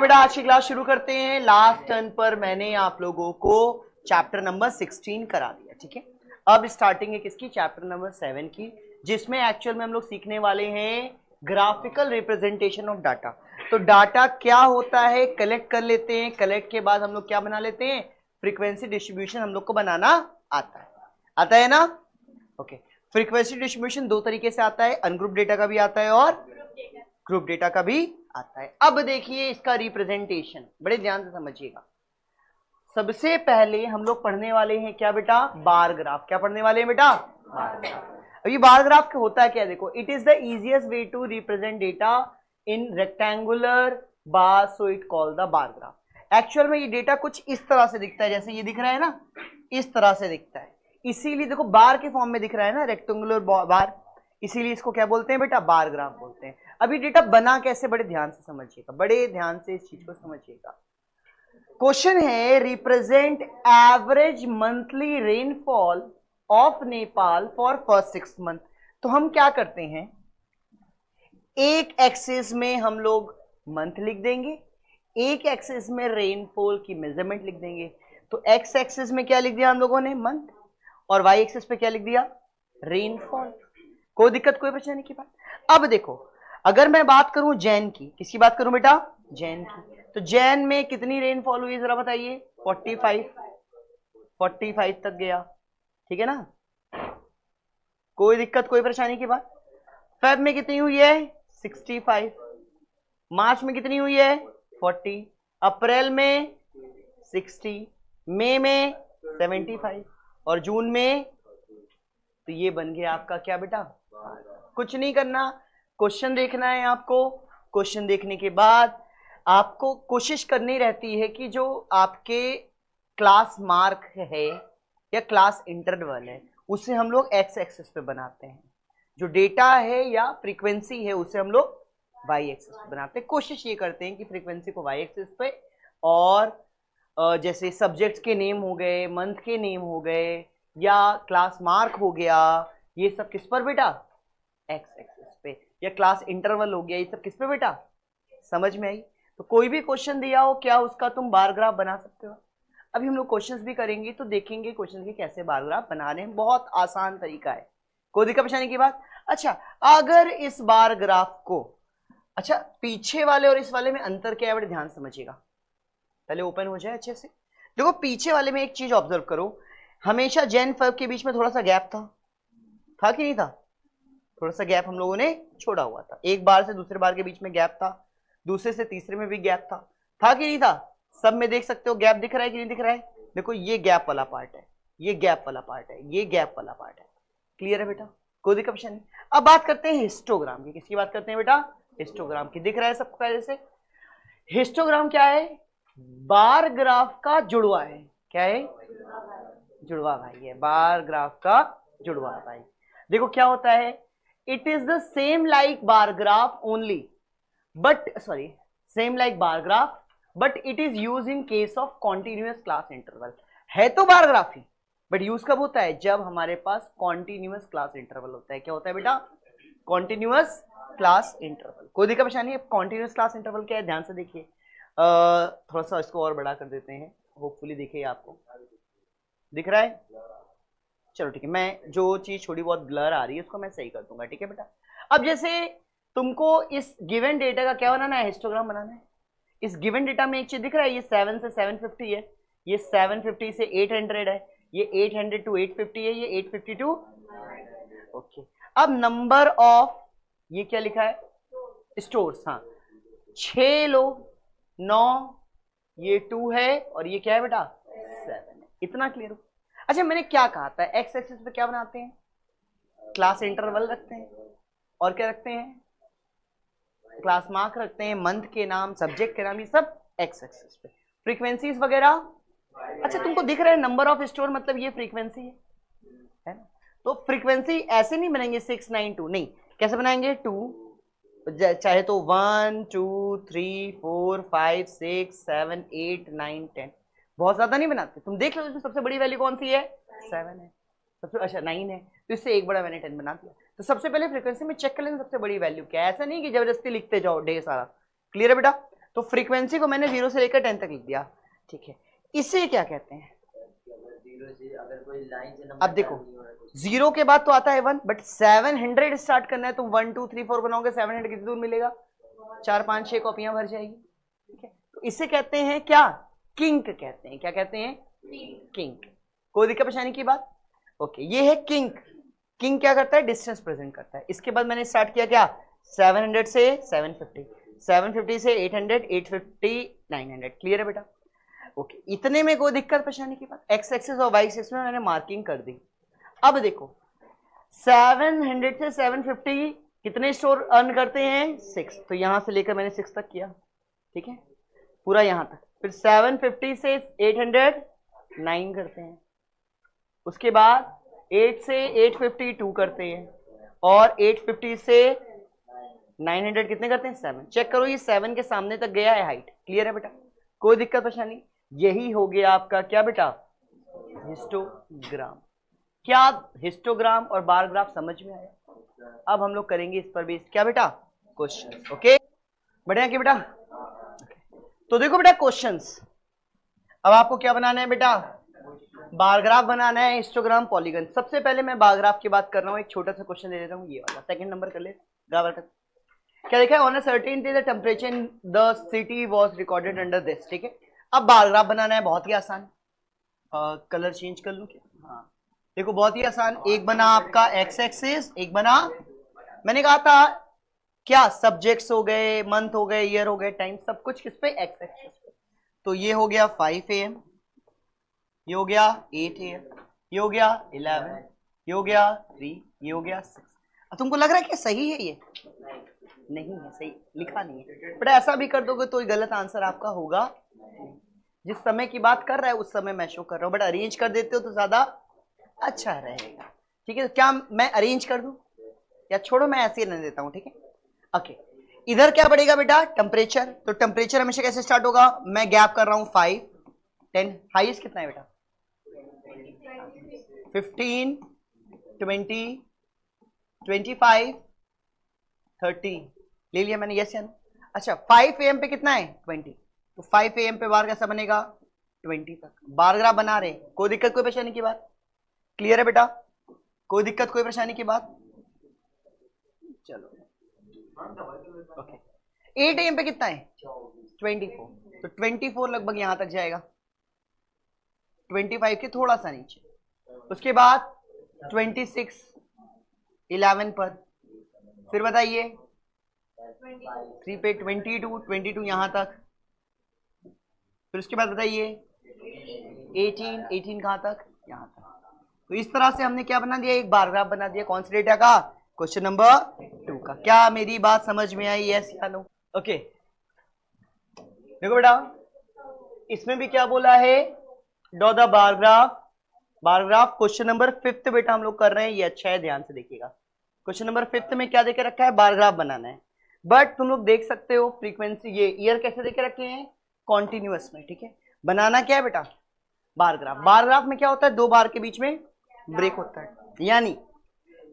बेटा आज की क्लास शुरू करते हैं। लास्ट टर्न पर मैंने आप लोगों को चैप्टर नंबर 16 करा दिया, ठीक है। अब स्टार्टिंग है किसकी? चैप्टर नंबर 7 की, जिसमें एक्चुअल में हम लोग सीखने वाले हैं ग्राफिकल रिप्रेजेंटेशन ऑफ डाटा। तो डाटा क्या होता है कलेक्ट कर लेते हैं, कलेक्ट के बाद हम लोग क्या बना लेते हैं? फ्रीक्वेंसी डिस्ट्रीब्यूशन हम लोग को बनाना आता है ना? ओके। फ्रीक्वेंसी डिस्ट्रीब्यूशन दो तरीके से आता है, अनग्रुप डेटा का भी आता है और ग्रुप डेटा का भी आता है। अब देखिए इसका रिप्रेजेंटेशन बड़े ध्यान से समझिएगा। सबसे पहले हम लोग पढ़ने वाले हैं क्या बेटा? Bar graph. क्या पढ़ने वाले हैं बेटा? Bar graph. अभी बार ग्राफ का होता है क्या? देखो, it is the easiest way to represent data in rectangular bar, so it called the bar graph. Actual में ये डेटा कुछ इस तरह से दिखता है, जैसे ये दिख रहा है ना, इस तरह से दिखता है। इसीलिए देखो बार के फॉर्म में दिख रहा है ना, रेक्टेंगुलर बार, इसीलिए इसको क्या बोलते हैं बेटा? बार ग्राफ बोलते हैं। अभी डेटा बना कैसे, बड़े ध्यान से समझिएगा, बड़े ध्यान से इस चीज को समझिएगा। क्वेश्चन है, represent average monthly rainfall of Nepal for first 6 month. तो हम क्या करते हैं, एक एक्सिस में हम लोग मंथ लिख देंगे, एक एक्सिस में रेनफॉल की मेजरमेंट लिख देंगे। तो एक्स एक्सिस में क्या लिख दिया हम लोगों ने? मंथ, और वाई एक्सिस पे क्या लिख दिया? रेनफॉल। कोई दिक्कत, कोई परेशानी की बात? अब देखो, अगर मैं बात करूं जैन की, किसकी बात करूं बेटा? जैन की। तो जैन में कितनी रेनफॉल हुई जरा बताइए? 45 तक गया, ठीक है ना? कोई दिक्कत, कोई परेशानी की बात? फेब में कितनी हुई है? 65। मार्च में कितनी हुई है? 40। अप्रैल में 60, मई में 75 और जून में, तो ये बन गया आपका क्या बेटा? कुछ नहीं करना, क्वेश्चन देखना है आपको। क्वेश्चन देखने के बाद आपको कोशिश करनी रहती है कि जो आपके क्लास मार्क है या क्लास इंटरवल है, उसे हम लोग एक्स एक्सिस पे बनाते हैं। जो डेटा है या फ्रीक्वेंसी है, उसे हम लोग वाई एक्सिस पे बनाते हैं। कोशिश ये करते हैं कि फ्रीक्वेंसी को वाई एक्सिस पे, और जैसे सब्जेक्ट्स के नेम हो गए, मंथ के नेम हो गए, या क्लास मार्क हो गया, ये सब किस पर बेटा? एक्स एक्सिस पे। या क्लास इंटरवल हो गया, ये सब किस पे बेटा? समझ में आई? तो कोई भी क्वेश्चन दिया हो, क्या उसका तुम बार ग्राफ बना सकते हो? अभी हम लोग क्वेश्चंस भी करेंगे तो देखेंगे क्वेश्चन के कैसे बार ग्राफ बना रहे हैं। बहुत आसान तरीका है, कोई दिक्कत परेशानी की बात? अच्छा, अगर इस बार ग्राफ को, अच्छा पीछे वाले और इस वाले में अंतर क्या है, बड़े ध्यान समझिएगा, पहले ओपन हो जाए अच्छे से। देखो पीछे वाले में एक चीज ऑब्जर्व करो, हमेशा जैन फेब के बीच में थोड़ा सा गैप था कि नहीं था? थोड़ा सा गैप हम लोगों ने छोड़ा हुआ था। एक बार से दूसरे बार के बीच में गैप था, दूसरे से तीसरे में भी गैप था कि नहीं था? सब में देख सकते हो गैप दिख रहा है कि नहीं दिख रहा है? देखो ये गैप वाला पार्ट है, ये गैप वाला पार्ट है, ये गैप वाला पार्ट है। क्लियर है बेटा? कोई दिक्कत नहीं। अब बात करते हैं हिस्टोग्राम की। किसकी बात करते हैं बेटा? हिस्टोग्राम की। दिख रहा है सबको जैसे? हिस्टोग्राम क्या है? बार ग्राफ का जुड़वा है। क्या है? जुड़वा भाई है, बार ग्राफ का जुड़वा भाई। देखो क्या होता है, it is the same like bar graph only, but sorry, same like bar graph but it is use in case of continuous class interval. है तो bar graph he, but use कब होता है? जब हमारे पास कॉन्टिन्यूअस क्लास इंटरवल होता है। क्या होता है बेटा? Continuous class interval. कोई दिक्कत परेशानी है? कॉन्टिन्यूअस क्लास इंटरवल क्या है, ध्यान से देखिए। थोड़ा सा इसको और बड़ा कर देते हैं, होपफुली देखिए आपको दिख रहा है। चलो ठीक है, मैं जो चीज थोड़ी बहुत ब्लर आ रही है उसको मैं सही कर दूंगा, ठीक है बेटा? अब जैसे तुमको इस गिवन डेटा का क्या बनाना है? हिस्टोग्राम बनाना है। इस गिवन डेटा में एक चीज दिख रहा है, ये 7 से 750 है, ये 750 से 800 है, ये 800 टू 850 है, ये 850 टू ओके। अब नंबर ऑफ, ये क्या लिखा है? स्टोर्स। हाँ, 6 लो, 9, ये 2 है, और ये क्या है बेटा? 7 है। इतना क्लियर हो? अच्छा, मैंने क्या कहा था, एक्स एक्सिस पे क्या बनाते हैं? क्लास इंटरवल रखते हैं, और क्या रखते हैं? क्लास मार्क रखते हैं, मंथ के नाम, सब्जेक्ट के नाम, ये सब एक्स एक्सिस पे। फ्रीक्वेंसीज वगैरह, अच्छा तुमको दिख रहा है नंबर ऑफ स्टोर, मतलब ये फ्रीक्वेंसी है ना? तो फ्रीक्वेंसी ऐसे नहीं बनेंगे 692, नहीं, कैसे बनाएंगे? 2, चाहे तो 1 2 3 4 5 6 7 8 9 10, बहुत ज्यादा नहीं बनाते। तुम देख लो इसमें सबसे बड़ी वैल्यू कौन सी है? 7 है। सबसे, अच्छा 9 है, तो इससे एक बड़ा मैंने 10 बना दिया। तो सबसे पहले फ्रीक्वेंसी में चेक कर लेना सबसे बड़ी वैल्यू क्या है, ऐसा नहीं कि जबरदस्ती लिखते जाओ ढेर सारा। क्लियर है बेटा? तो फ्रीक्वेंसी को मैंने 0 से लेकर 10 तक लिख दिया, ठीक है। इसे क्या कहते हैं? अगर कोई लाइन से अब देखो 0 के बाद तो आता है 1, बट 700 स्टार्ट करना है तो 1 2 3 4 बनाओगे, 700 कितनी दूर मिलेगा? 4 5 6 कॉपियां भर जाएगी, ठीक है। तो इसे कहते हैं क्या? किंक कहते हैं। क्या कहते हैं? किंक। कोई दिक्कत परेशानी की बात? ओके, ये है किंक। किंग क्या करता है? डिस्टेंस प्रेजेंट करता है। इसके बाद मैंने स्टार्ट किया क्या? 700 से 750, 750 से 800, 850, 900। क्लियर है बेटा? ओके, इतने में कोई दिक्कत परेशानी की बात? एक्स एक्सिस और वाई एक्सिस में मैंने मार्किंग कर दी। अब देखो 700 से 750 कितने स्टोर अर्न करते हैं? 6। तो यहां से लेकर मैंने 6 तक किया, ठीक है, पूरा यहां तक। फिर 750 से 800 9 करते हैं, उसके बाद 8 से 852 करते हैं, और 850 से 900 कितने करते हैं? 7। चेक करो ये 7 के सामने तक गया है हाइट। क्लियर है बेटा? कोई दिक्कत परेशानी? यही हो गया आपका क्या बेटा? हिस्टोग्राम। क्या हिस्टोग्राम और बार ग्राफ समझ में आया? अब हम लोग करेंगे इस पर भी क्या बेटा? क्वेश्चन। ओके, बढ़िया क्या बेटा? तो देखो बेटा क्वेश्चंस, अब आपको क्या बनाना है बेटा? बार ग्राफ बनाना है, हिस्टोग्राम, पॉलीगन। सबसे पहले मैं बार ग्राफ की बात कर रहा हूं, एक छोटा सा क्वेश्चन दे देता हूं, ये वाला सेकंड नंबर कर ले। क्या लिखा है? On a certain day the temperature in the city was recorded under this, ठीक है। अब बार ग्राफ बनाना है, बहुत ही आसान। कलर चेंज कर लूं क्या? हाँ देखो, बहुत ही आसान। एक बना आपका एक्स एक्सिस, एक बना, मैंने कहा था क्या, सब्जेक्ट्स हो गए, मंथ हो गए, ईयर हो गए, टाइम, सब कुछ किस पे? एक्स एक्सिस पे। तो ये हो गया 5 AM, ये हो गया 8 AM, ये हो गया 11, ये हो गया 3, ये हो गया 6। अब तुमको लग रहा है कि सही है? ये नहीं है, सही लिखा नहीं है, बट ऐसा भी कर दोगे तो गलत आंसर आपका होगा। जिस समय की बात कर रहा है उस समय मैं शो कर रहा हूं, बट अरेंज कर देते हो तो ज्यादा अच्छा रहेगा, ठीक है। तो क्या मैं अरेंज कर दूं या छोड़ो, मैं ऐसे ही रहने देता हूं, ठीक है। ओके, इधर क्या बढ़ेगा बेटा? टेम्परेचर। तो टेम्परेचर हमेशा कैसे स्टार्ट होगा? मैं गैप कर रहा हूं 5 10, हाईएस्ट कितना है बेटा? 15 20 25 30, ले लिया मैंने, यस या नो? अच्छा, 5 AM पे कितना है? 20। तो 5 AM पे बार कैसा बनेगा? 20 तक। बार ग्राफ बना रहे, कोई दिक्कत कोई परेशानी की बात? क्लियर है बेटा? कोई दिक्कत कोई परेशानी की बात? चलो ओके। 8 AM पे कितना है? 24। तो 24 लगभग यहां तक जाएगा, 25 के थोड़ा सा नीचे। उसके बाद 26 11 पर, फिर बताइए 3 पे 22 यहां तक, फिर उसके बाद बताइए 18 कहां तक? यहां तक। तो इस तरह से हमने क्या बना दिया? एक बार ग्राफ बना दिया। कौन से डेटा का? क्वेश्चन नंबर 2 का। क्या मेरी बात समझ में आई? यस या नो? ओके, देखो बेटा इसमें भी क्या बोला है? Draw the bar graph. Bar graph question number 5 बेटा हम लोग कर रहे हैं, ये अच्छा है, ध्यान से देखिएगा। क्वेश्चन नंबर 5 में क्या देके रखा है? बार ग्राफ बनाना है, बट तुम लोग देख सकते हो फ्रीक्वेंसी, ये ईयर कैसे देके रखे हैं? कॉन्टिन्यूअस में, ठीक है। बनाना क्या है बेटा? Bar graph. बार ग्राफ में क्या होता है? दो बार के बीच में ब्रेक होता है, यानी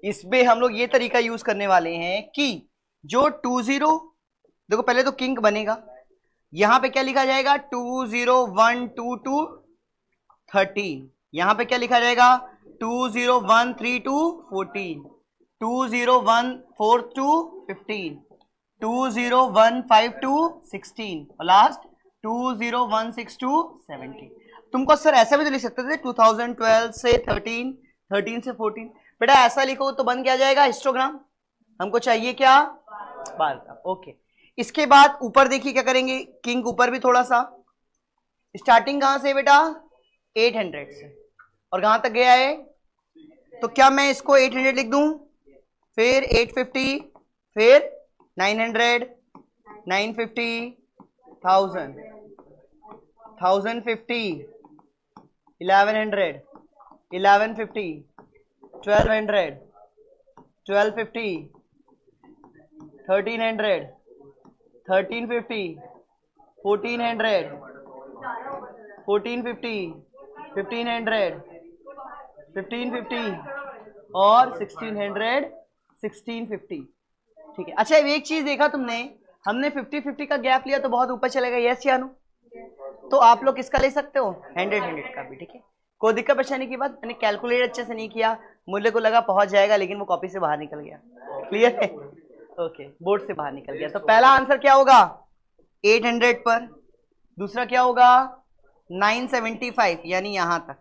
इसमें हम लोग ये तरीका यूज करने वाले हैं कि जो 20, देखो पहले तो किंक बनेगा, यहां पे क्या लिखा जाएगा? 20122 13। यहां पे क्या लिखा जाएगा? 20132 14, 20142 15, 20152 16, और लास्ट 20162 17। तुमको सर ऐसा भी तो लिख सकते थे 2012 से 13, 13 से 14। बेटा ऐसा लिखो तो बन क्या जाएगा? हिस्टोग्राम। हमको चाहिए क्या? Bar graph. ओके, इसके बाद ऊपर देखिए क्या करेंगे? किंग ऊपर भी थोड़ा सा, स्टार्टिंग कहां से बेटा? 800 से, और कहां तक गया है? तो क्या मैं इसको 800 लिख दूं, फिर 850, फिर 900, 950, 1000, 1050, 1100, 1150, 1200, 1250, 1300, 1350, 1400, 1450, 1500, 1550 और 1600, 1650, ठीक है। अच्छा एक चीज देखा तुमने, हमने 50-50 का गैप लिया तो बहुत ऊपर चलेगा, यस या नो? तो आप लोग किसका ले सकते हो? 100 का भी, ठीक है। कोई दिक्कत परेशानी की बात? मैंने कैलकुलेट अच्छे से नहीं किया, मूल्य को लगा पहुंच जाएगा, लेकिन वो कॉपी से बाहर निकल गया। क्लियर है? ओके, बोर्ड से बाहर निकल गया। तो पहला आंसर क्या होगा? 800 पर। दूसरा क्या होगा? 975, यानी यहां तक।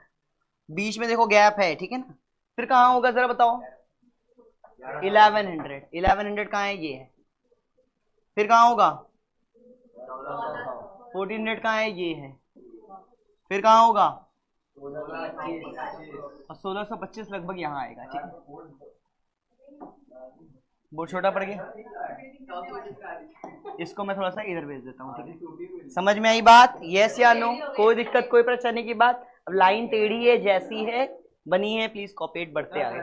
बीच में देखो गैप है, ठीक है ना। फिर कहां होगा जरा बताओ? 1100। 1100 कहां है? ये है। फिर कहां होगा? 1400 कहां है? ये है। फिर कहां होगा? 1625 लगभग यहां आएगा, ठीक है। बहुत छोटा पड़ गया, इसको मैं थोड़ा सा इधर भेज देता हूँ, ठीक है। समझ में आई बात? यस या नो? कोई दिक्कत कोई परेशानी की बात? अब लाइन टेढ़ी है, जैसी है बनी है, प्लीज कॉपीट बढ़ते आगे।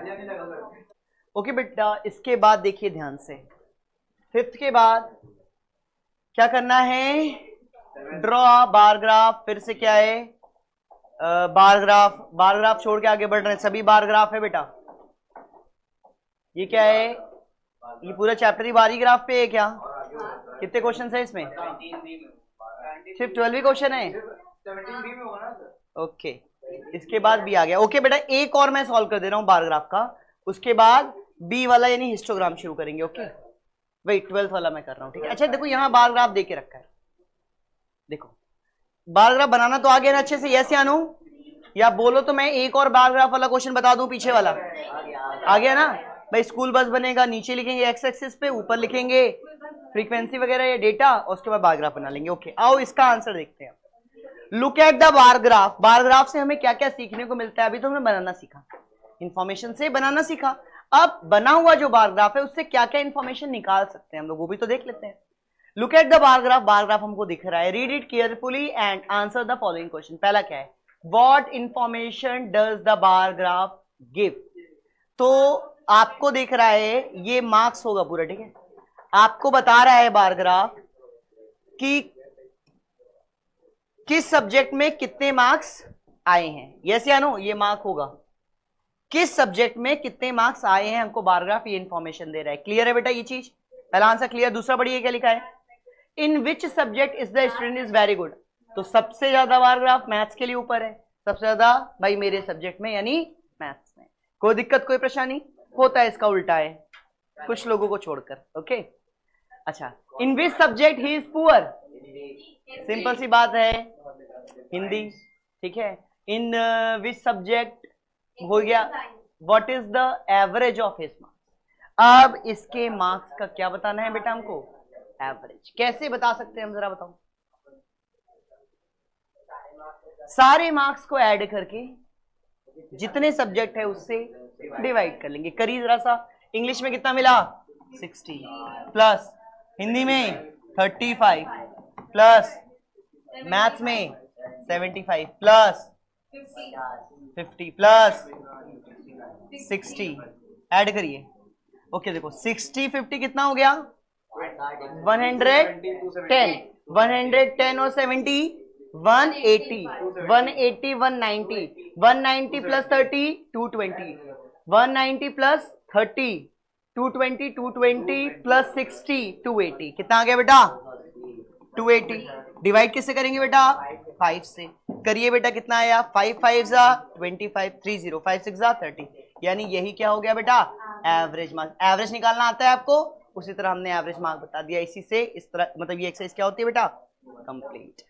ओके बेटा, इसके बाद देखिए ध्यान से, 5th के बाद क्या करना है? Draw bar graph. फिर से क्या है? Bar graph. बार ग्राफ छोड़ के आगे बढ़ रहे हैं, सभी बार ग्राफ है बेटा। ये क्या है? ये पूरा चैप्टर ही बारी ग्राफ पे है क्या? कितने क्वेश्चन है इसमें? सिर्फ 12 क्वेश्चन है। ओके, इसके बाद बी आ गया। ओके बेटा, एक और मैं सॉल्व कर दे रहा हूं बार ग्राफ का, उसके बाद बी वाला यानी हिस्टोग्राम शुरू करेंगे। ओके वही 12th वाला मैं कर रहा हूं, ठीक है। अच्छा देखो, यहां बार ग्राफ दे के रखा है, देखो बार ग्राफ बनाना तो आ गया ना अच्छे से? यस या नो? या बोलो तो मैं एक और बार ग्राफ वाला क्वेश्चन बता दूं, पीछे वाला आ गया ना भाई। स्कूल बस बनेगा, नीचे लिखेंगे एक्स एक्सिस पे, ऊपर लिखेंगे फ्रीक्वेंसी वगैरह या डेटा, और उसके बाद बार ग्राफ बना लेंगे। ओके, आओ इसका आंसर देखते हैं। Look at the bar graph. Bar graph से हमें क्या क्या सीखने को मिलता है? अभी तो हमने बनाना सीखा, इंफॉर्मेशन से बनाना सीखा। अब बना हुआ जो बार ग्राफ है उससे क्या क्या इंफॉर्मेशन निकाल सकते हैं हम लोग, वो भी तो देख लेते हैं। Look at the bar graph. Bar graph हमको दिख रहा है, read it carefully and answer the following question. पहला क्या है? What information does the bar graph give? तो आपको दिख रहा है ये मार्क्स होगा पूरा, ठीक है। आपको बता रहा है बार ग्राफ कि किस सब्जेक्ट में कितने मार्क्स आए हैं, यस या नो? ये मार्क होगा किस सब्जेक्ट में कितने मार्क्स आए हैं, हमको बार ग्राफ ये इंफॉर्मेशन दे रहा है। क्लियर है बेटा ये चीज? पहला आंसर क्लियर। दूसरा पढ़िए क्या लिखा है? In which subject is the student is very good. तो सबसे ज्यादा बार ग्राफ मैथ्स के लिए ऊपर है, सबसे ज्यादा भाई मेरे सब्जेक्ट में यानी मैथ्स में। कोई दिक्कत कोई परेशानी? होता है इसका उल्टा है कुछ लोगों को छोड़कर। ओके अच्छा, in which subject he is poor? Simple सी बात है, हिंदी, ठीक है। इन विच सब्जेक्ट हो गया, what is the average of his marks. अब इसके मार्क्स का क्या बताना है बेटा हमको? एवरेज। कैसे बता सकते हैं हम, जरा बताओ। सारे मार्क्स को ऐड करके जितने सब्जेक्ट है उससे डिवाइड कर लेंगे। करिए जरा सा। इंग्लिश में कितना मिला? 60 प्लस हिंदी में 35 प्लस मैथ्स में 75 प्लस 50 प्लस 60 ऐड करिए। ओके देखो 60 50 कितना हो गया? 110 110 और 70 180 180 190 190 प्लस 30 220 190 प्लस 30 220 220 प्लस 60 280। कितना आ गया बेटा? 280। डिवाइड किससे करेंगे बेटा? 5 से। करिए बेटा कितना आया? 5 5 25 30 5 6 30। यानी यही क्या हो गया बेटा? Average marks. एवरेज निकालना आता है आपको? उसी तरह हमने एवरेज मार्क बता दिया। इसी से इस तरह मतलब ये एक्सरसाइज क्या होती है बेटा? कंप्लीट।